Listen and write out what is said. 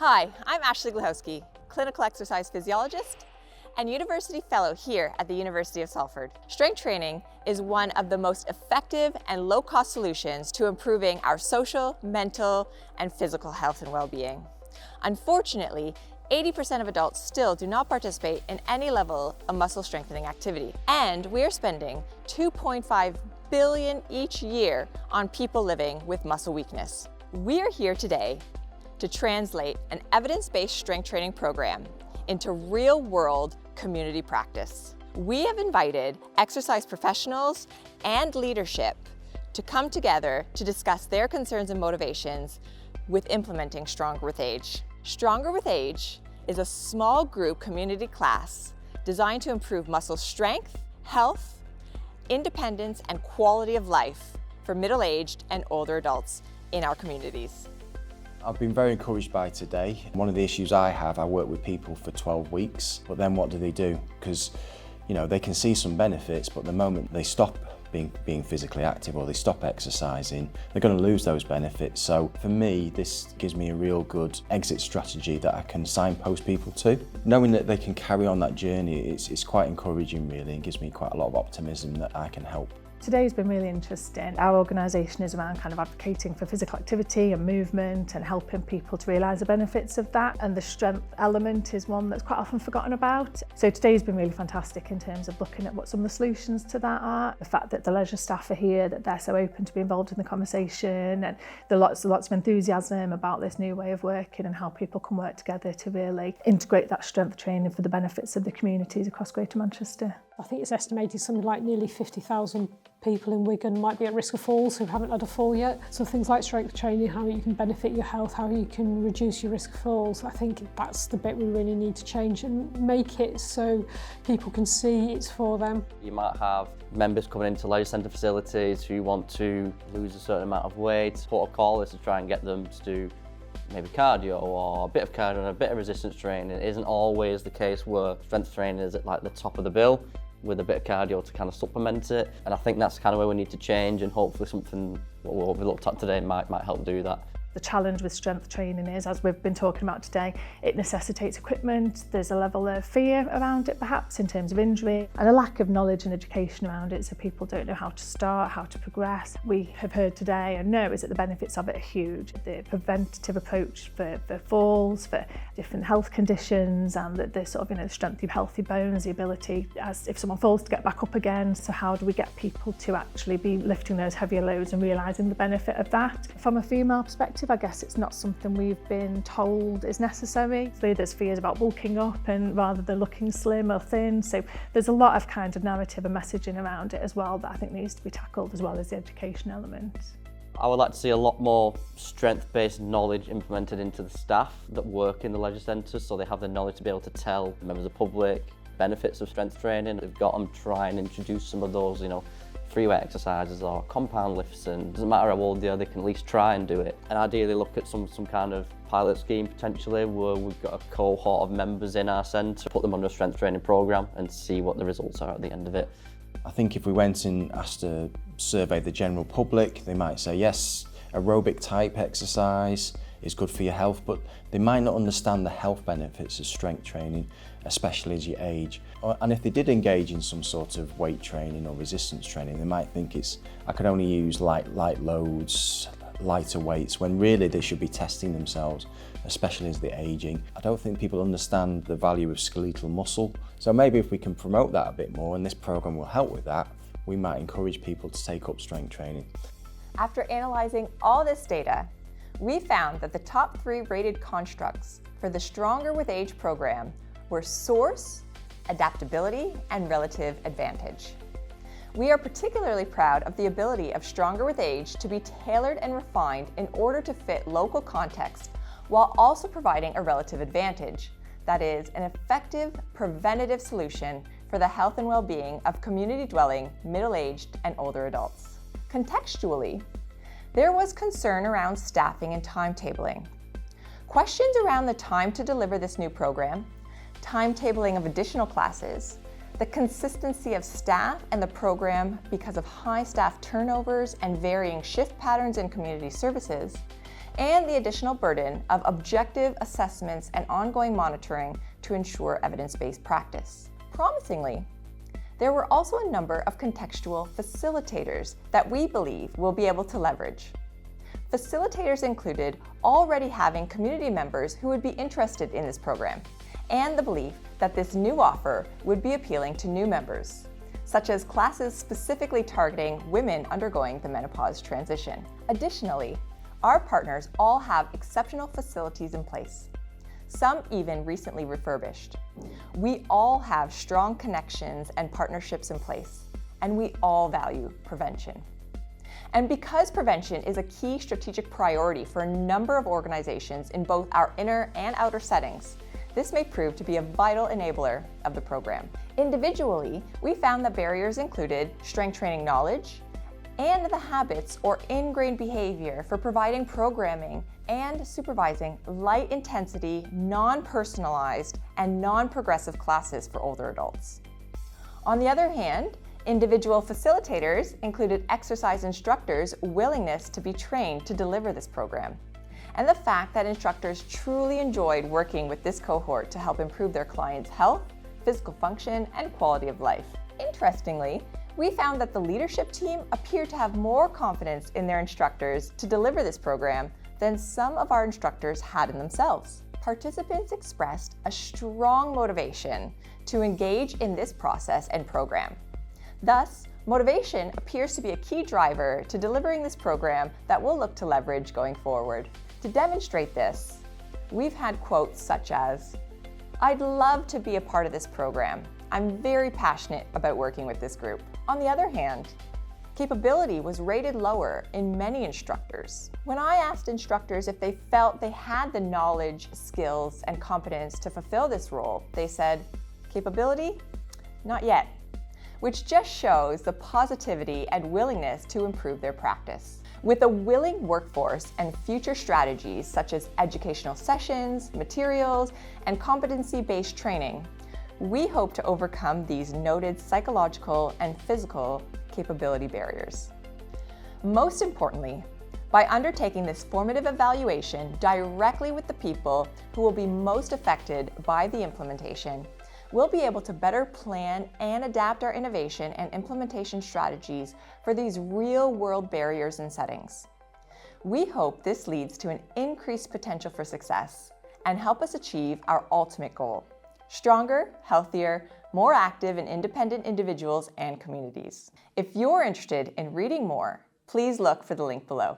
Hi, I'm Ashley Glahowski, clinical exercise physiologist and university fellow here at the University of Salford. Strength training is one of the most effective and low-cost solutions to improving our social, mental, and physical health and well-being. Unfortunately, 80% of adults still do not participate in any level of muscle strengthening activity. And we are spending $2.5 billion each year on people living with muscle weakness. We are here today to translate an evidence-based strength training program into real-world community practice. We have invited exercise professionals and leadership to come together to discuss their concerns and motivations with implementing Stronger with Age. Stronger with Age is a small group community class designed to improve muscle strength, health, independence, and quality of life for middle-aged and older adults in our communities. I've been very encouraged by today. One of the issues I work with people for 12 weeks, but then what do? Because, they can see some benefits, but the moment they stop being physically active or they stop exercising, they're going to lose those benefits. So for me, this gives me a real good exit strategy that I can signpost people to. Knowing that they can carry on that journey, it's quite encouraging really, and gives me quite a lot of optimism that I can help. Today's been really interesting. Our organisation is around kind of advocating for physical activity and movement and helping people to realise the benefits of that, and the strength element is one that's quite often forgotten about. So today's been really fantastic in terms of looking at what some of the solutions to that are. The fact that the leisure staff are here, that they're so open to be involved in the conversation, and there's lots of enthusiasm about this new way of working and how people can work together to really integrate that strength training for the benefits of the communities across Greater Manchester. I think it's estimated something like nearly 50,000 people in Wigan might be at risk of falls who haven't had a fall yet. So things like strength training, how you can benefit your health, how you can reduce your risk of falls, I think that's the bit we really need to change and make it so people can see it's for them. You might have members coming into leisure centre facilities who want to lose a certain amount of weight. Protocol is to try and get them to do maybe cardio or a bit of cardio and a bit of resistance training. It isn't always the case where strength training is at like the top of the bill, with a bit of cardio to kind of supplement it. And I think that's kind of where we need to change, and hopefully something what we looked at today might help do that. The challenge with strength training is, as we've been talking about today, it necessitates equipment. There's a level of fear around it perhaps in terms of injury, and a lack of knowledge and education around it, so people don't know how to start, how to progress. We have heard today and know is that the benefits of it are huge. The preventative approach for falls, for different health conditions, and the sort of strength of healthy bones, the ability as if someone falls to get back up again. So how do we get people to actually be lifting those heavier loads and realising the benefit of that? From a female perspective, I guess it's not something we've been told is necessary. So there's fears about bulking up and rather than looking slim or thin. So there's a lot of kind of narrative and messaging around it as well that I think needs to be tackled, as well as the education element. I would like to see a lot more strength-based knowledge implemented into the staff that work in the leisure centres, so they have the knowledge to be able to tell members of the public benefits of strength training. They've got them try and introduce some of those, free weight exercises or compound lifts, and it doesn't matter how old they are, they can at least try and do it. And ideally look at some kind of pilot scheme potentially where we've got a cohort of members in our centre, put them under a strength training programme and see what the results are at the end of it. I think if we went and asked to survey the general public, they might say yes, aerobic type exercise is good for your health, but they might not understand the health benefits of strength training, especially as you age. And if they did engage in some sort of weight training or resistance training, they might think I could only use light loads, lighter weights, when really they should be testing themselves, especially as they're aging. I don't think people understand the value of skeletal muscle. So maybe if we can promote that a bit more, and this program will help with that, we might encourage people to take up strength training. After analysing all this data, we found that the top 3 rated constructs for the Stronger with Age program were source, adaptability, and relative advantage. We are particularly proud of the ability of Stronger with Age to be tailored and refined in order to fit local context, while also providing a relative advantage, that is, an effective preventative solution for the health and well-being of community-dwelling, middle-aged, and older adults. Contextually, there was concern around staffing and timetabling. Questions around the time to deliver this new program, timetabling of additional classes, the consistency of staff and the program because of high staff turnovers and varying shift patterns in community services, and the additional burden of objective assessments and ongoing monitoring to ensure evidence-based practice. Promisingly, there were also a number of contextual facilitators that we believe we'll be able to leverage. Facilitators included already having community members who would be interested in this program, and the belief that this new offer would be appealing to new members, such as classes specifically targeting women undergoing the menopause transition. Additionally, our partners all have exceptional facilities in place, some even recently refurbished. We all have strong connections and partnerships in place, and we all value prevention. And because prevention is a key strategic priority for a number of organizations in both our inner and outer settings, this may prove to be a vital enabler of the program. Individually, we found that barriers included strength training knowledge and the habits or ingrained behavior for providing programming and supervising light intensity, non-personalized, and non-progressive classes for older adults. On the other hand, individual facilitators included exercise instructors' willingness to be trained to deliver this program, and the fact that instructors truly enjoyed working with this cohort to help improve their clients' health, physical function, and quality of life. Interestingly, we found that the leadership team appeared to have more confidence in their instructors to deliver this program than some of our instructors had in themselves. Participants expressed a strong motivation to engage in this process and program. Thus, motivation appears to be a key driver to delivering this program that we'll look to leverage going forward. To demonstrate this, we've had quotes such as, "I'd love to be a part of this program. I'm very passionate about working with this group." On the other hand, capability was rated lower in many instructors. When I asked instructors if they felt they had the knowledge, skills, and competence to fulfill this role, they said, "Capability? Not yet," which just shows the positivity and willingness to improve their practice. With a willing workforce and future strategies such as educational sessions, materials, and competency-based training, we hope to overcome these noted psychological and physical capability barriers. Most importantly, by undertaking this formative evaluation directly with the people who will be most affected by the implementation, we'll be able to better plan and adapt our innovation and implementation strategies for these real-world barriers and settings. We hope this leads to an increased potential for success and help us achieve our ultimate goal: stronger, healthier, more active and independent individuals and communities. If you're interested in reading more, please look for the link below.